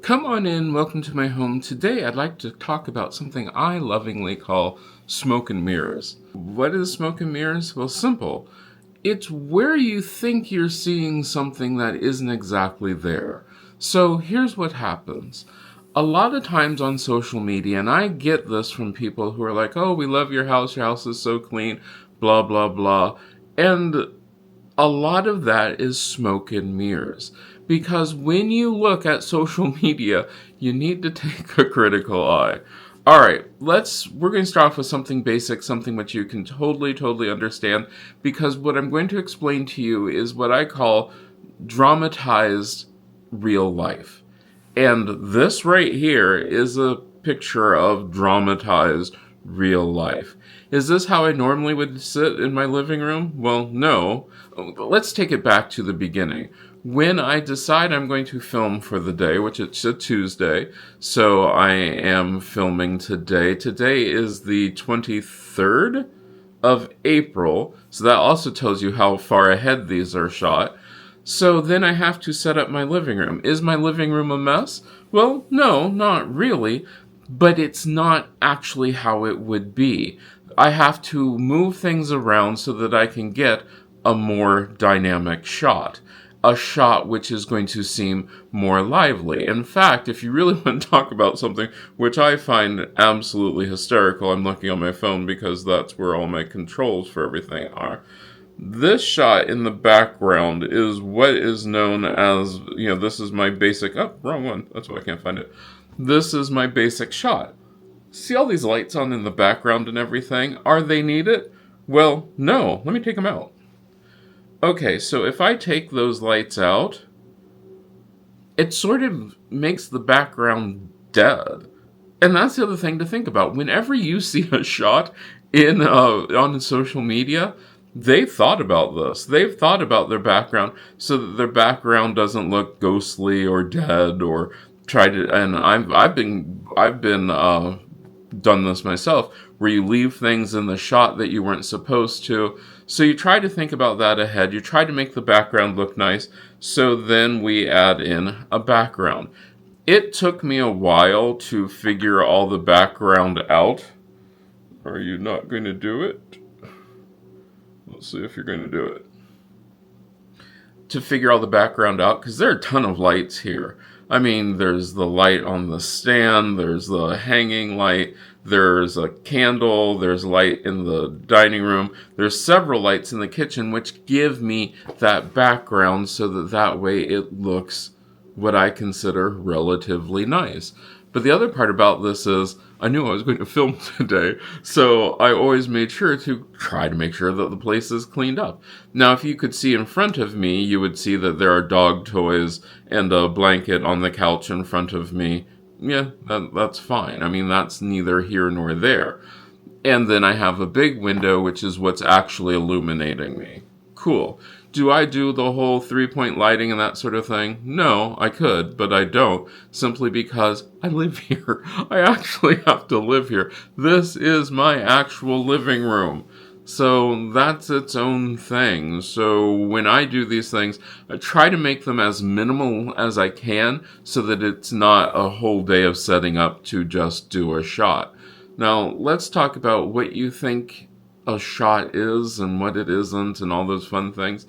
Come on in, welcome to my home. Today I'd like to talk about something I lovingly call smoke and mirrors. What is smoke and mirrors? Well, simple. It's where you think you're seeing something that isn't exactly there. So here's what happens. A lot of times on social media, and I get this from people who are like, oh, we love your house is so clean, blah, blah, blah. And a lot of that is smoke and mirrors. Because when you look at social media, you need to take a critical eye. Alright, we're going to start off with something basic, something which you can totally understand, because what I'm going to explain to you is what I call dramatized real life. And this right here is a picture of dramatized real life. Is this how I normally would sit in my living room? Well, no. Let's take it back to the beginning. When I decide I'm going to film for the day, which it's a Tuesday, so I am filming today. Today is the 23rd of April, so that also tells you how far ahead these are shot. So then I have to set up my living room. Is my living room a mess? Well, no, not really, but it's not actually how it would be. I have to move things around so that I can get a more dynamic shot. A shot which is going to seem more lively. In fact, if you really want to talk about something which I find absolutely hysterical, I'm looking on my phone because that's where all my controls for everything are. This shot in the background is what is known as, this is my basic, wrong one, that's why I can't find it. This is my basic shot. See all these lights on in the background and everything? Are they needed? Well, no. Let me take them out. Okay, so if I take those lights out, it sort of makes the background dead. And that's the other thing to think about. Whenever you see a shot on social media, they've thought about this. They've thought about their background so that their background doesn't look ghostly or dead or and I've been done this myself, where you leave things in the shot that you weren't supposed to. So you try to think about that ahead. You try to make the background look nice. So then we add in a background. It took me a while to figure all the background out. Are you not going to do it? Let's see if you're going to do it. To figure all the background out, because there are a ton of lights here. I mean, there's the light on the stand, there's the hanging light, there's a candle, there's light in the dining room, there's several lights in the kitchen which give me that background so that way it looks what I consider relatively nice. But the other part about this is, I knew I was going to film today, so I always made sure to try to make sure that the place is cleaned up. Now, if you could see in front of me, you would see that there are dog toys and a blanket on the couch in front of me. Yeah, that's fine. I mean, that's neither here nor there. And then I have a big window, which is what's actually illuminating me. Cool. Do I do the whole 3-point lighting and that sort of thing? No, I could, but I don't, simply because I live here. I actually have to live here. This is my actual living room. So that's its own thing. So when I do these things, I try to make them as minimal as I can so that it's not a whole day of setting up to just do a shot. Now, let's talk about what you think a shot is and what it isn't and all those fun things.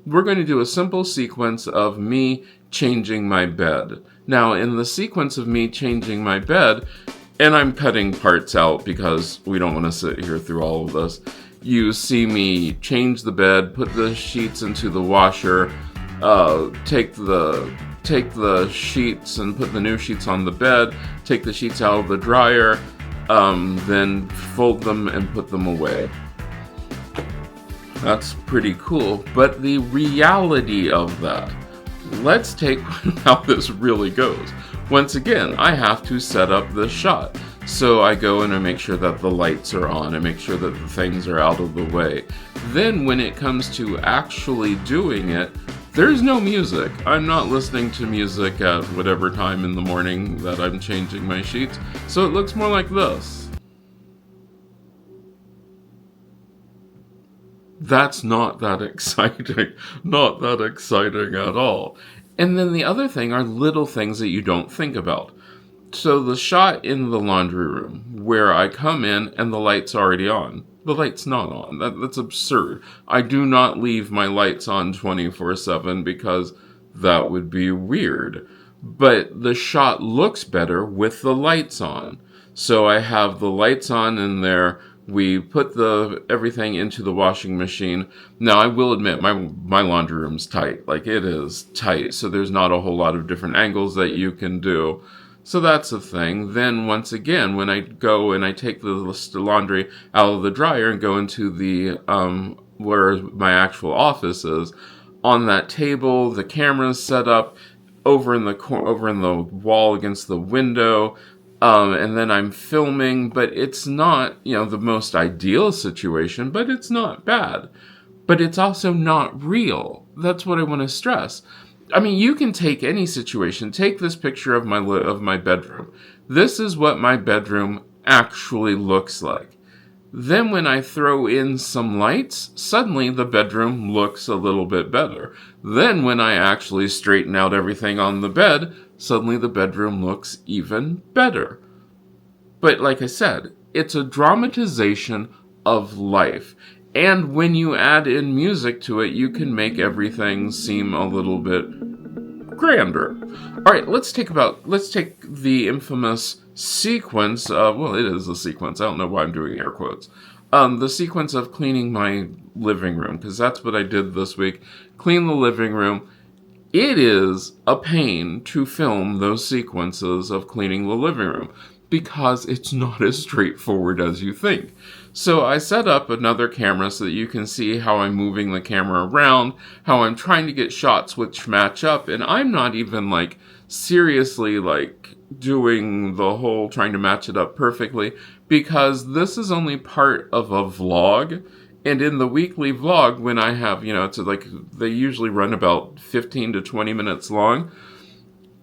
We're going to do a simple sequence of me changing my bed. Now, in the sequence of me changing my bed, and I'm cutting parts out because we don't want to sit here through all of this, you see me change the bed, put the sheets into the washer, take the sheets and put the new sheets on the bed, take the sheets out of the dryer, then fold them and put them away. That's pretty cool, but the reality of that, let's take how this really goes. Once again, I have to set up this shot. So I go and I make sure that the lights are on, I make sure that the things are out of the way. Then when it comes to actually doing it, there's no music. I'm not listening to music at whatever time in the morning that I'm changing my sheets, so it looks more like this. That's not that exciting. Not that exciting at all. And then the other thing are little things that you don't think about. So the shot in the laundry room where I come in and the light's already on. The light's not on. That's absurd. I do not leave my lights on 24/7 because that would be weird. But the shot looks better with the lights on. So I have the lights on in there. We put everything into the washing machine. Now I will admit my laundry room's tight. Like, it is tight. So there's not a whole lot of different angles that you can do. So that's a thing. Then once again, when I go and I take the laundry out of the dryer and go into the where my actual office is, on that table, the camera's set up over in the wall against the window. And then I'm filming, but it's not, the most ideal situation, but it's not bad. But it's also not real. That's what I want to stress. I mean, you can take any situation. Take this picture of my bedroom. This is what my bedroom actually looks like. Then when I throw in some lights, suddenly the bedroom looks a little bit better. Then when I actually straighten out everything on the bed, suddenly the bedroom looks even better. But like I said, it's a dramatization of life. And when you add in music to it, you can make everything seem a little bit grander. All right, let's take the infamous sequence of, well, it is a sequence. I don't know why I'm doing air quotes. The sequence of cleaning my living room, because that's what I did this week. Clean the living room. It is a pain to film those sequences of cleaning the living room because it's not as straightforward as you think. So I set up another camera so that you can see how I'm moving the camera around, how I'm trying to get shots which match up, and I'm not even seriously doing the whole trying to match it up perfectly, because this is only part of a vlog. And in the weekly vlog, when I have, it's they usually run about 15 to 20 minutes long.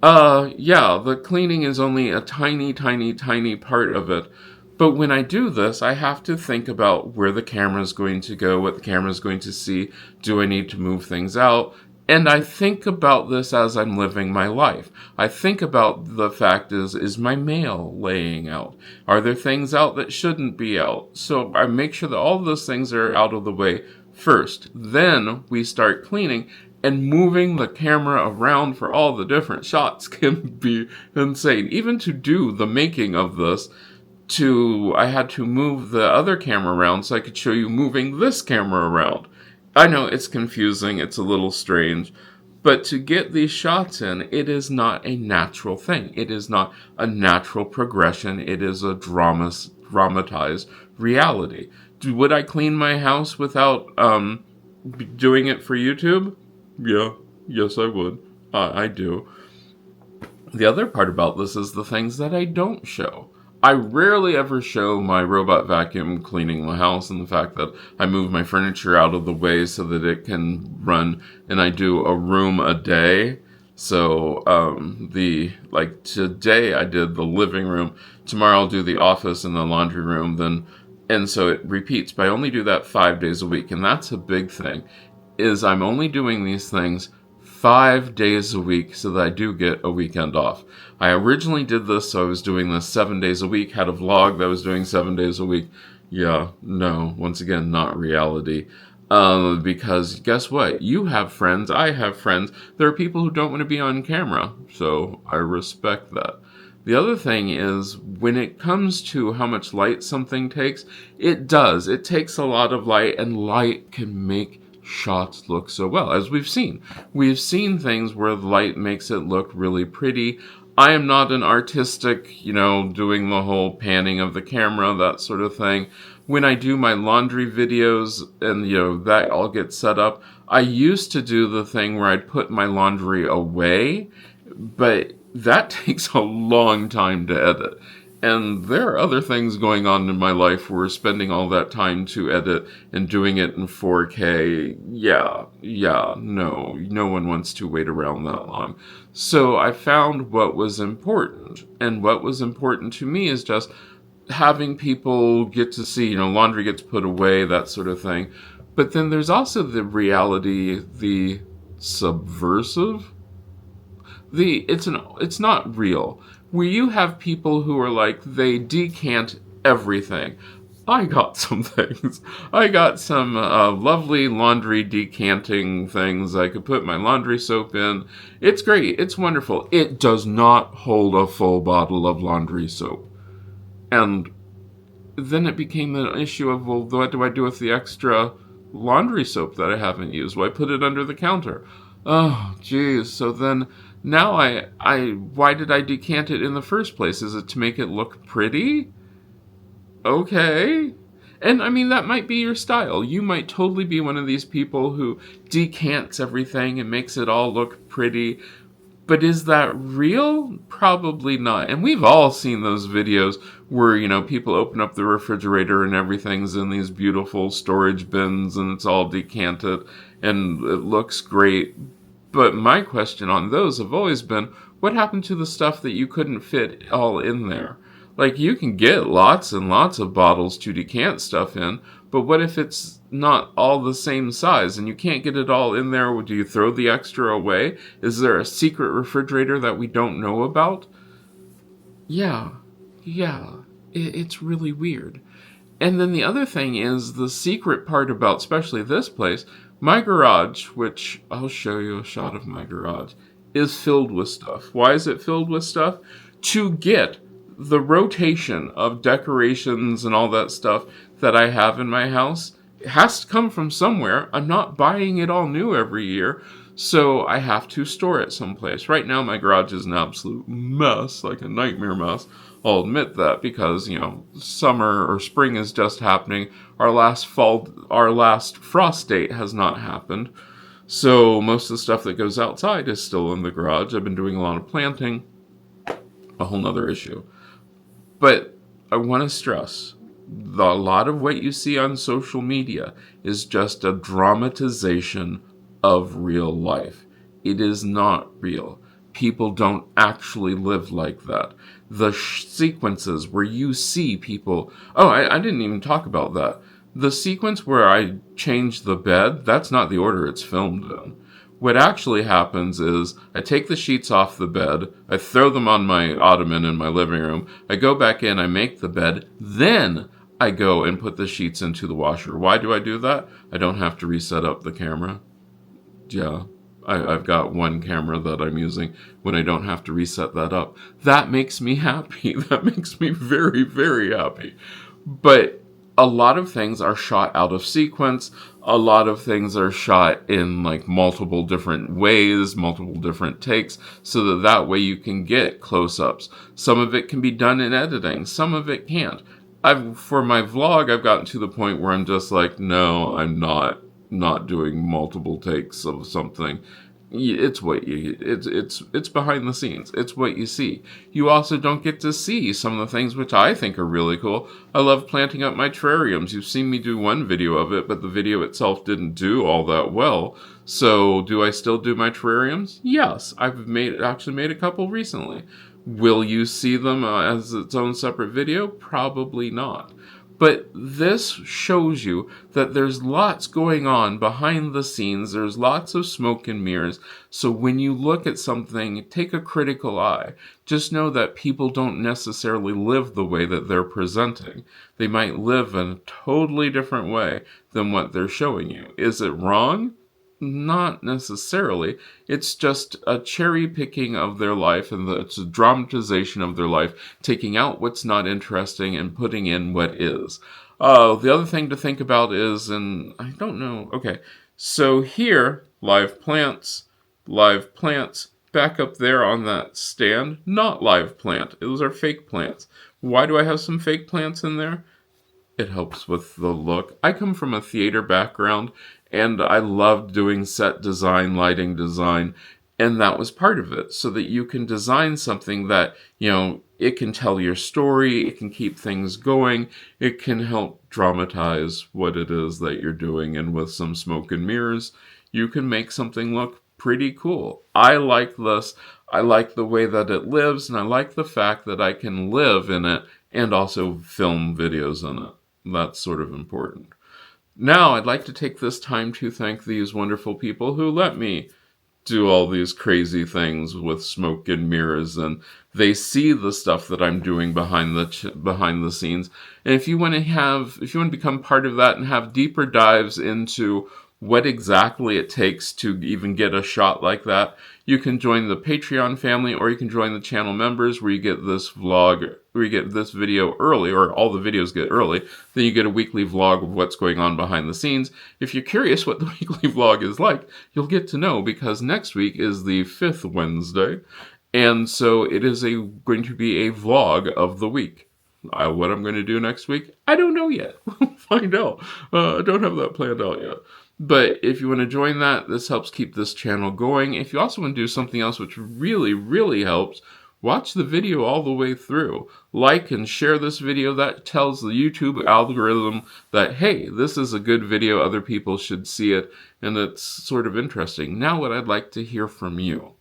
The cleaning is only a tiny, tiny, tiny part of it. But when I do this, I have to think about where the camera is going to go, what the camera is going to see. Do I need to move things out? And I think about this as I'm living my life. I think about the fact is my mail laying out? Are there things out that shouldn't be out? So I make sure that all of those things are out of the way first. Then we start cleaning, and moving the camera around for all the different shots can be insane. Even to do the making of this, I had to move the other camera around so I could show you moving this camera around. I know it's confusing, it's a little strange, but to get these shots in, it is not a natural thing. It is not a natural progression. It is a dramatized reality. Would I clean my house without doing it for YouTube? Yeah, yes I would. I do. The other part about this is the things that I don't show. I rarely ever show my robot vacuum cleaning the house and the fact that I move my furniture out of the way so that it can run, and I do a room a day. So, today I did the living room. Tomorrow I'll do the office and the laundry room. And so it repeats, but I only do that 5 days a week. And that's a big thing, is I'm only doing these things 5 days a week so that I do get a weekend off. I originally did this, so I was doing this 7 days a week, had a vlog that was doing 7 days a week. Yeah, no, once again, not reality. Because guess what? You have friends, I have friends. There are people who don't want to be on camera, so I respect that. The other thing is, when it comes to how much light something takes, it does. It takes a lot of light, and light can make shots look so well, as we've seen. We've seen things where the light makes it look really pretty. I am not an artistic, doing the whole panning of the camera, that sort of thing. When I do my laundry videos and, that all gets set up, I used to do the thing where I'd put my laundry away, but that takes a long time to edit. And there are other things going on in my life where spending all that time to edit and doing it in 4K, no one wants to wait around that long. So I found what was important. And what was important to me is just having people get to see, laundry gets put away, that sort of thing. But then there's also the reality, the subversive It's not real. Where you have people who are like, they decant everything. I got some things. I got some lovely laundry decanting things I could put my laundry soap in. It's great. It's wonderful. It does not hold a full bottle of laundry soap. And then it became an issue of, well, what do I do with the extra laundry soap that I haven't used? Well, I put it under the counter. Oh, geez. So then now why did I decant it in the first place? Is it to make it look pretty? Okay. And I mean, that might be your style. You might totally be one of these people who decants everything and makes it all look pretty. But is that real? Probably not. And we've all seen those videos where, people open up the refrigerator and everything's in these beautiful storage bins and it's all decanted and it looks great. But my question on those have always been, what happened to the stuff that you couldn't fit all in there? Like, you can get lots and lots of bottles to decant stuff in, but what if it's not all the same size and you can't get it all in there? Do you throw the extra away? Is there a secret refrigerator that we don't know about? Yeah. It's really weird. And then the other thing is the secret part about, especially this place, my garage, which I'll show you a shot of my garage, is filled with stuff. Why is it filled with stuff? To get the rotation of decorations and all that stuff that I have in my house, it has to come from somewhere. I'm not buying it all new every year, so I have to store it someplace. Right now, my garage is an absolute mess, like a nightmare mess. I'll admit that because, summer or spring is just happening. Our last frost date has not happened. So most of the stuff that goes outside is still in the garage. I've been doing a lot of planting. A whole nother issue. But I want to stress, a lot of what you see on social media is just a dramatization of real life. It is not real. People don't actually live like that. The sequences where you see people... Oh, I didn't even talk about that. The sequence where I change the bed, that's not the order it's filmed in. What actually happens is I take the sheets off the bed, I throw them on my ottoman in my living room, I go back in, I make the bed, then I go and put the sheets into the washer. Why do I do that? I don't have to reset up the camera. Yeah, I've got one camera that I'm using when I don't have to reset that up. That makes me happy. That makes me very, very happy. But a lot of things are shot out of sequence. A lot of things are shot in like multiple different ways, multiple different takes, so that way you can get close-ups. Some of it can be done in editing. Some of it can't. For my vlog, I've gotten to the point where I'm just like, no, I'm not doing multiple takes of something. It's behind the scenes. It's what you see. You also don't get to see some of the things which I think are really cool. I love planting up my terrariums. You've seen me do one video of it, but the video itself didn't do all that well. So do I still do my terrariums? Yes. I've actually made a couple recently. Will you see them as its own separate video? Probably not. But this shows you that there's lots going on behind the scenes. There's lots of smoke and mirrors. So when you look at something, take a critical eye. Just know that people don't necessarily live the way that they're presenting. They might live in a totally different way than what they're showing you. Is it wrong? Not necessarily. It's just a cherry picking of their life, and it's a dramatization of their life, taking out what's not interesting and putting in what is. The other thing to think about is, and I don't know, okay, so here, live plants, back up there on that stand, not live plant. Those are fake plants. Why do I have some fake plants in there? It helps with the look. I come from a theater background, and I loved doing set design, lighting design, and that was part of it, so that you can design something that, it can tell your story, it can keep things going, it can help dramatize what it is that you're doing, and with some smoke and mirrors, you can make something look pretty cool. I like this. I like the way that it lives, and I like the fact that I can live in it and also film videos in it. That's sort of important. Now, I'd like to take this time to thank these wonderful people who let me do all these crazy things with smoke and mirrors, and they see the stuff that I'm doing behind the scenes. And if you want to become part of that and have deeper dives into what exactly it takes to even get a shot like that, you can join the Patreon family, or you can join the channel members, where you get this vlog, where you get this video early, or all the videos get early. Then you get a weekly vlog of what's going on behind the scenes. If you're curious what the weekly vlog is like, you'll get to know, because next week is the 5th Wednesday, and so it is going to be a vlog of the week. What I'm going to do next week, I don't know yet. We'll find out. I don't have that planned out yet. But if you want to join that, this helps keep this channel going. If you also want to do something else which really, really helps, watch the video all the way through. Like and share this video. That tells the YouTube algorithm that, hey, this is a good video, other people should see it, and it's sort of interesting. Now what I'd like to hear from you.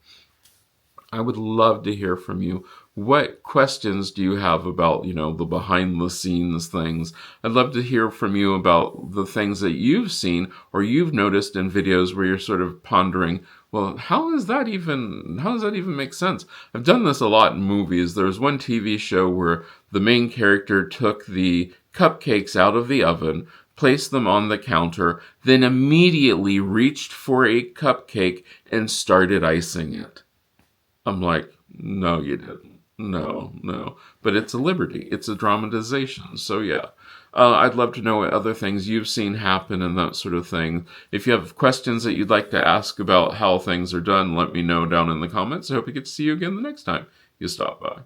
I would love to hear from you. What questions do you have about, the behind the scenes things? I'd love to hear from you about the things that you've seen or you've noticed in videos where you're sort of pondering, well, how does that even make sense? I've done this a lot in movies. There's one TV show where the main character took the cupcakes out of the oven, placed them on the counter, then immediately reached for a cupcake and started icing it. I'm like, no, you didn't. No. But it's a liberty. It's a dramatization. So yeah. I'd love to know what other things you've seen happen and that sort of thing. If you have questions that you'd like to ask about how things are done, let me know down in the comments. I hope we get to see you again the next time you stop by.